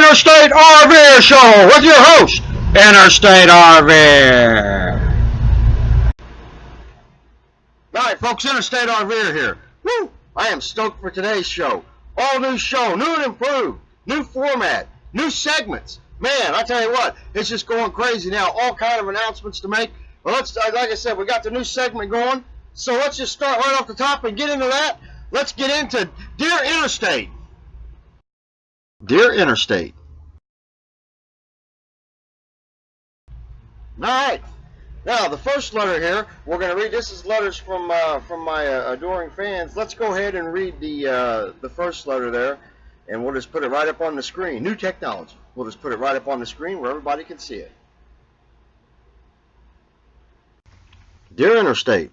Interstate RVer Show with your host, Interstate RVer. Alright folks, Interstate RVer here. Woo! I am stoked for today's show. All new show, new and improved, new format, new segments. Man, I tell you what, it's just going crazy now. All kind of announcements to make. Well, let's, like I said, we got the new segment going. So let's just start right off the top and get into that. Let's get into Dear Interstate. Dear Interstate. Alright, now the first letter here, we're going to read, this is letters from my adoring fans. Let's go ahead and read the first letter there, and we'll just put it right up on the screen. New technology. We'll just put it right up on the screen where everybody can see it. Dear Interstate,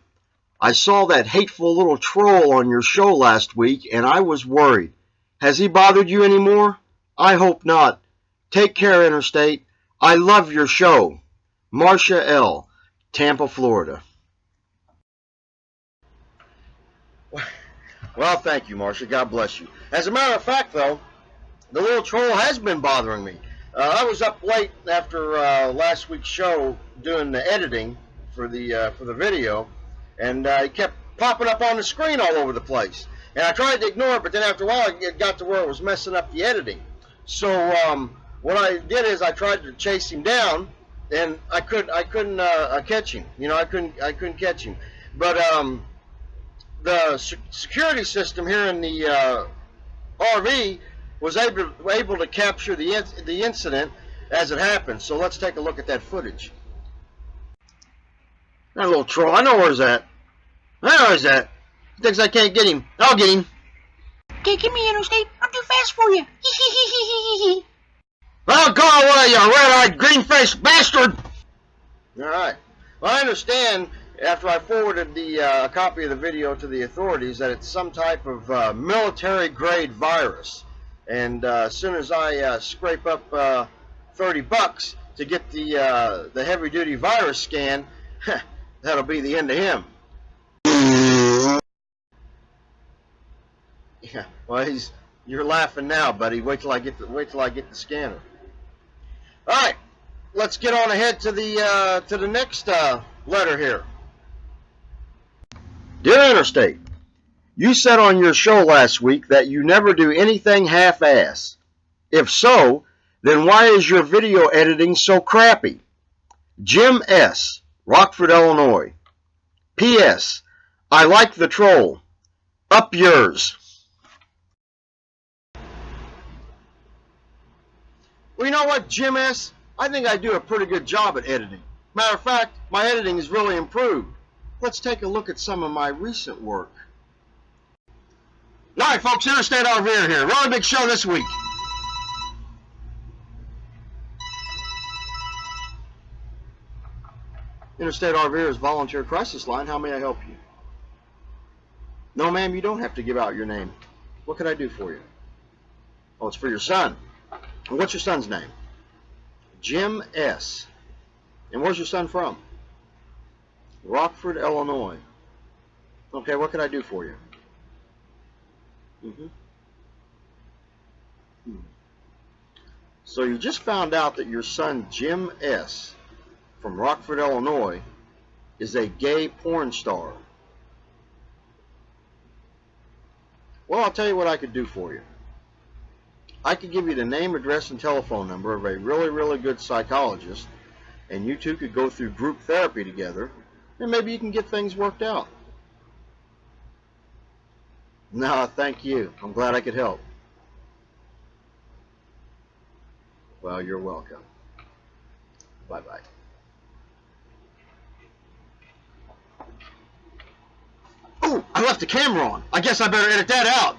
I saw that hateful little troll on your show last week, and I was worried. Has he bothered you anymore? I hope not. Take care, Interstate. I love your show. Marcia L., Tampa, Florida. Well, thank you, Marcia. God bless you. As a matter of fact, though, the little troll has been bothering me. I was up late after last week's show doing the editing for the video, and it kept popping up on the screen all over the place. And I tried to ignore it, but then after a while it got to where it was messing up the editing. So what I did is I tried to chase him down, and I couldn't catch him. You know, I couldn't catch him. But the security system here in the RV was able to capture the incident as it happened. So let's take a look at that footage. That little troll, I know where he's at. I know where he's at. He thinks I can't get him. I'll get him. Can't get me, Interstate. I'm too fast for you. Well, go away, you red-eyed, green-faced bastard! Alright. Well, I understand, after I forwarded a copy of the video to the authorities, that it's some type of military-grade virus. And as soon as I scrape up $30 to get the heavy-duty virus scan, that'll be the end of him. Yeah, well, you're laughing now, buddy. Wait till I get the scanner. All right, let's get on ahead to the next letter here. Dear Interstate, you said on your show last week that you never do anything half-ass. If so, then why is your video editing so crappy? Jim S., Rockford, Illinois. P.S. I like the troll. Up yours. Well, you know what, Jim S.? I think I do a pretty good job at editing. Matter of fact, my editing is really improved. Let's take a look at some of my recent work. Alright folks, Interstate RVer here. Really big show this week. Interstate RVer's volunteer crisis line. How may I help you? No, ma'am, you don't have to give out your name. What can I do for you? Oh, it's for your son. And what's your son's name? Jim S. And where's your son from? Rockford, Illinois. Okay, what can I do for you? So you just found out that your son, Jim S., from Rockford, Illinois, is a gay porn star. Well, I'll tell you what I could do for you. I could give you the name, address, and telephone number of a really, really good psychologist, and you two could go through group therapy together, and maybe you can get things worked out. No, thank you. I'm glad I could help. Well, you're welcome. Bye-bye. Oh, I left the camera on. I guess I better edit that out.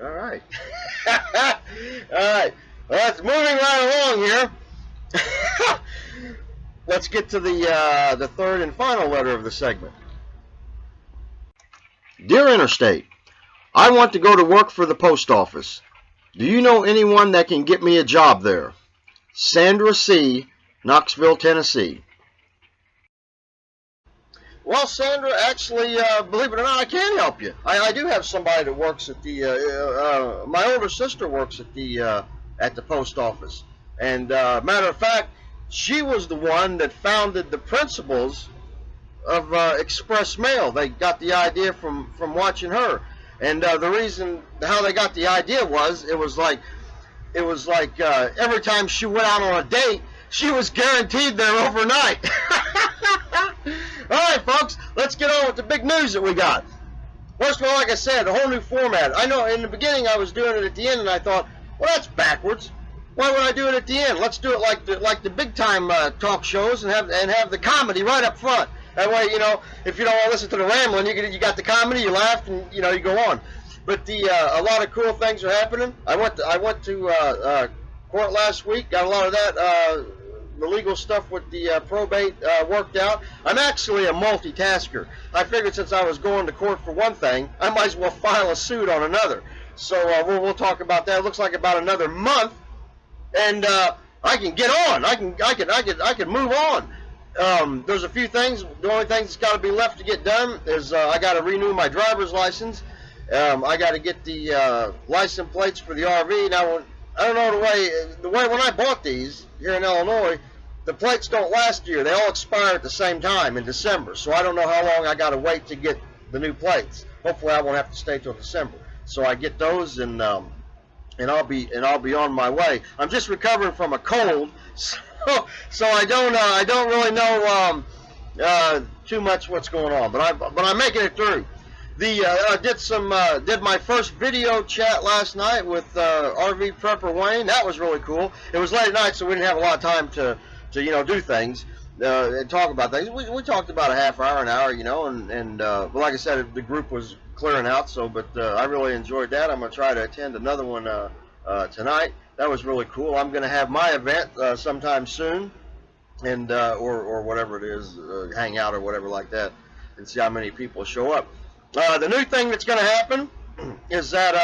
All right. All right. Well, it's moving right along here. Let's get to the third and final letter of the segment. Dear Interstate, I want to go to work for the post office. Do you know anyone that can get me a job there? Sandra C., Knoxville, Tennessee. Well, Sandra, actually, believe it or not, I can help you. I do have somebody that works at the. My older sister works at the post office, and matter of fact, she was the one that founded the principles of express mail. They got the idea from watching her, and the reason how they got the idea was it was like every time she went out on a date, she was guaranteed there overnight. All right, folks, let's get on with the big news that we got. First of all, like I said, a whole new format. I know in the beginning I was doing it at the end, and I thought, well, that's backwards. Why would I do it at the end? Let's do it like the big time talk shows and have the comedy right up front. That way, you know, if you don't want to listen to the rambling, you got the comedy, you laugh, and you know you go on. But a lot of cool things are happening. I went to court last week. Got a lot of that the legal stuff with the probate worked out. I'm actually a multitasker. I figured since I was going to court for one thing, I might as well file a suit on another. So we'll talk about that. It looks like about another month, and I can get on. I can move on. There's a few things. The only thing that's got to be left to get done is I got to renew my driver's license. I got to get the license plates for the RV. Now, I don't know the way when I bought these here in Illinois, the plates don't last a year. They all expire at the same time in December. So I don't know how long I got to wait to get the new plates. Hopefully, I won't have to stay till December. So I get those, and I'll be on my way. I'm just recovering from a cold, so I don't really know too much what's going on. But I'm making it through. Did my first video chat last night with RV Prepper Wayne. That was really cool. It was late at night, so we didn't have a lot of time to do things and talk about things. We talked about a half hour, an hour, but like I said, the group was clearing out. But I really enjoyed that. I'm gonna try to attend another one tonight. That was really cool. I'm gonna have my event sometime soon, and or whatever it is, hangout or whatever like that, and see how many people show up. The new thing that's going to happen is that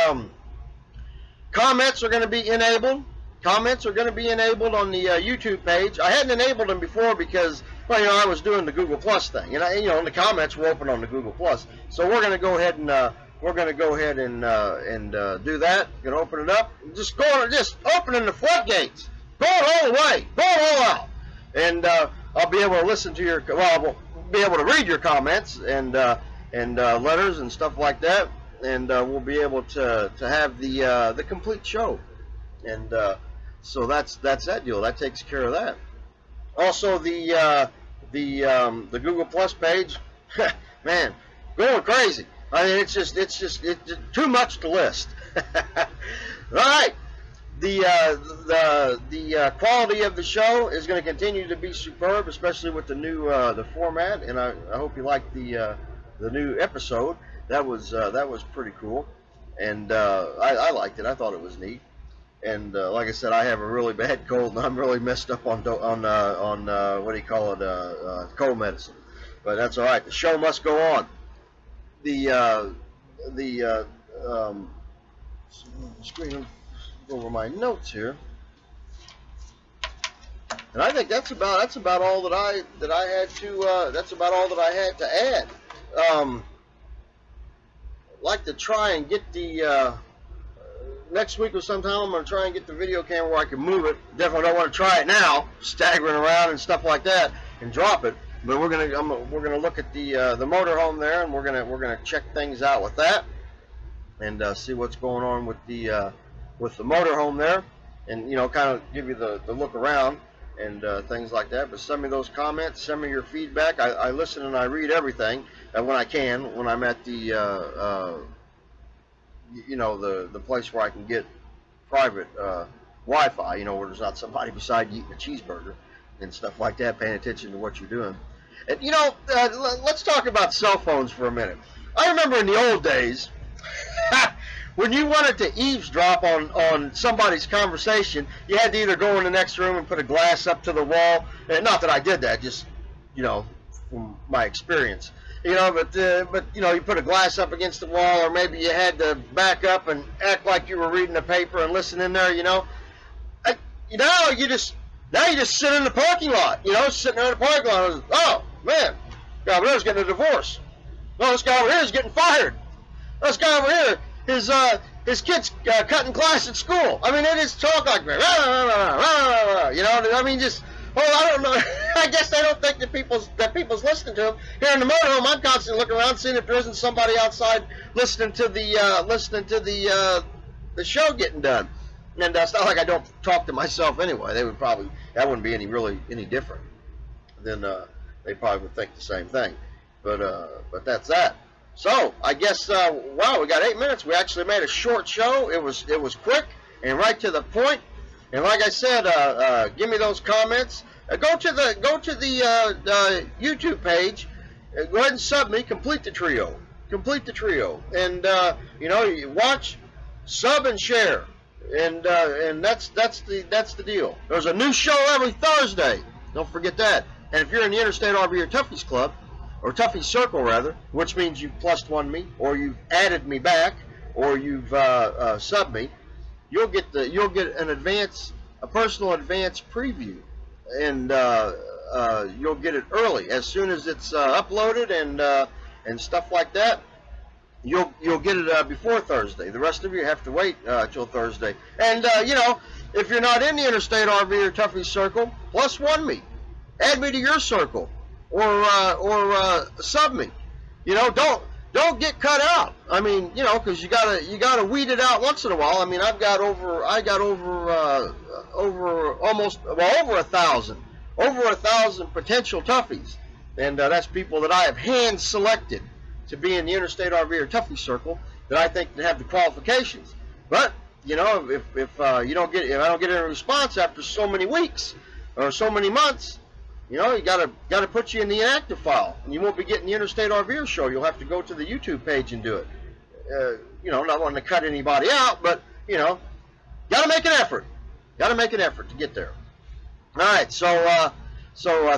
comments are going to be enabled. Comments are going to be enabled on the YouTube page. I hadn't enabled them before because, well, I was doing the Google Plus thing, and the comments were open on the Google Plus. So we're going to go ahead and do that. Going to open it up. Just opening the floodgates, going all the way, going all out, and I'll be able to listen to your. Well, I'll be able to read your comments and letters and stuff like that, and we'll be able to have the complete show, and so that's that deal. That takes care of that. Also, the Google Plus page, man, going crazy. I mean, it's just too much to list. All right. The quality of the show is going to continue to be superb, especially with the new the format, and I hope you like the new episode. That was pretty cool, and I liked it. I thought it was neat, and like I said, I have a really bad cold, and I'm really messed up on what do you call it, cold medicine. But that's all right. The show must go on. Screen over my notes here, and I think that's about all that I had to that's about all that I had to add. Like to try and get the next week or sometime I'm going to try and get the video camera where I can move it. Definitely don't want to try it now, staggering around and stuff like that, and drop it. But we're gonna look at the motorhome there, and we're gonna check things out with that, and see what's going on with the motorhome there, and kind of give you the look around and things like that. But send me those comments, send me your feedback. I listen and I read everything when I can, when I'm at the the place where I can get private Wi-Fi, where there's not somebody beside you eating a cheeseburger and stuff like that, paying attention to what you're doing. And let's talk about cell phones for a minute. I remember in the old days when you wanted to eavesdrop on somebody's conversation, you had to either go in the next room and put a glass up to the wall. And not that I did that, just from my experience. But you put a glass up against the wall, or maybe you had to back up and act like you were reading the paper and listen in there. Now you just sit in the parking lot. Sitting there in the parking lot. Oh man, guy over there is getting a divorce. No, this guy over here is getting fired. This guy over here, his kid's cutting class at school. I mean, they just talk like that. You know, I mean, just, well, I don't know. I guess they don't think that people's listening to them. Here in the motorhome, I'm constantly looking around, seeing if there isn't somebody outside listening to the show getting done. And it's not like I don't talk to myself anyway. They would probably, that wouldn't be any different. Then they probably would think the same thing. But that's that. So I guess wow, we got 8 minutes. We actually made a short show. It was quick and right to the point. And like I said, give me those comments. Go to the YouTube page. Go ahead and sub me. Complete the trio. Complete the trio. And you know, you watch, sub, and share. And that's the deal. There's a new show every Thursday. Don't forget that. And if you're in the Interstate RVer Toughies Club, or Toughies Circle rather, which means you've +1 me, or you've added me back, or you've subbed me, you'll get a personal advance preview, and you'll get it early as soon as it's uploaded and stuff like that. You'll get it before Thursday. The rest of you have to wait till Thursday. And you know, if you're not in the Interstate RVer Toughies Circle, +1 me, add me to your circle, or sub me. You know, don't get cut out. I mean, you know, because you gotta weed it out once in a while. I mean, I got over almost, well, over 1,000 potential toughies, and that's people that I have hand selected to be in the Interstate RVer Toughies Circle that I think that have the qualifications. But you know, if I don't get any response after so many weeks or so many months, you know, you gotta put you in the inactive file, and you won't be getting the Interstate RVer Show. You'll have to go to the YouTube page and do it. You know, not wanting to cut anybody out, but you know, gotta make an effort. Gotta make an effort to get there. All right, so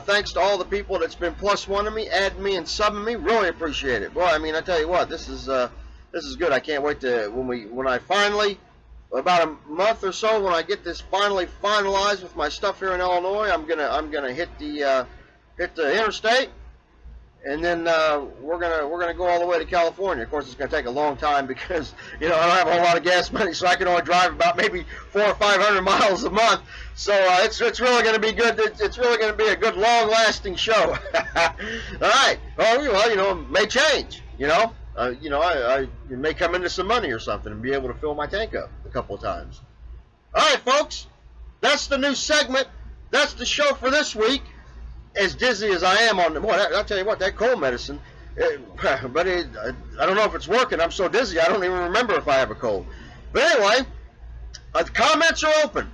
thanks to all the people that's been +1 me, adding me, and subbing me. Really appreciate it. Boy, I mean, I tell you what, this is good. I can't wait to when I finally, about a month or so, when I get this finally finalized with my stuff here in Illinois, I'm gonna hit the interstate, and then we're gonna go all the way to California. Of course, it's gonna take a long time because you know I don't have a whole lot of gas money, so I can only drive about maybe 400 or 500 miles a month. So it's really gonna be good. It's really gonna be a good, long-lasting show. All right. Well, you know, it may change. You know, I may come into some money or something and be able to fill my tank up a couple of times. All right, folks. That's the new segment. That's the show for this week. As dizzy as I am on the, boy, I'll tell you what, that cold medicine, I don't know if it's working. I'm so dizzy, I don't even remember if I have a cold. But anyway, the comments are open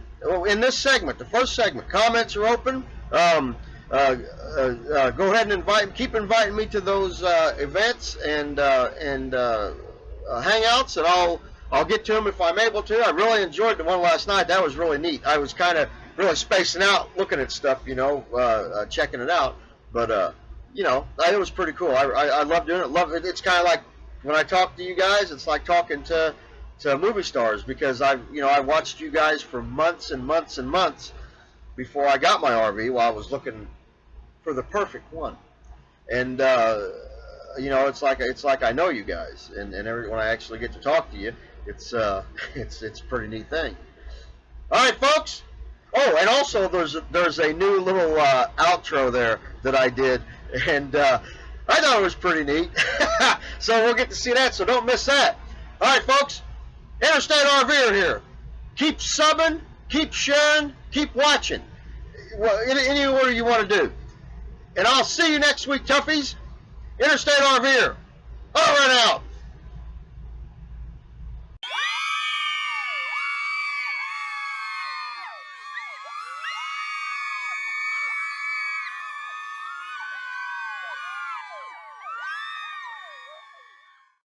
in this segment, the first segment. Comments are open. Go ahead and keep inviting me to those events and hangouts, and I'll get to them if I'm able to. I really enjoyed the one last night. That was really neat. I was kind of really spacing out, looking at stuff, you know, checking it out. But you know, it was pretty cool. I love doing it. It's kind of like when I talk to you guys, it's like talking to movie stars, because I watched you guys for months and months and months before I got my RV, while I was looking for the perfect one. And you know, it's like I know you guys, and when I actually get to talk to you, it's a pretty neat thing. All right, folks. Oh, and also there's a new little outro there that I did, and I thought it was pretty neat. So we'll get to see that, so don't miss that. All right, folks. Interstate RVer here. Keep subbing, keep sharing, keep watching. Well, any order you want to do. And I'll see you next week, toughies. Interstate RVer. Over and out.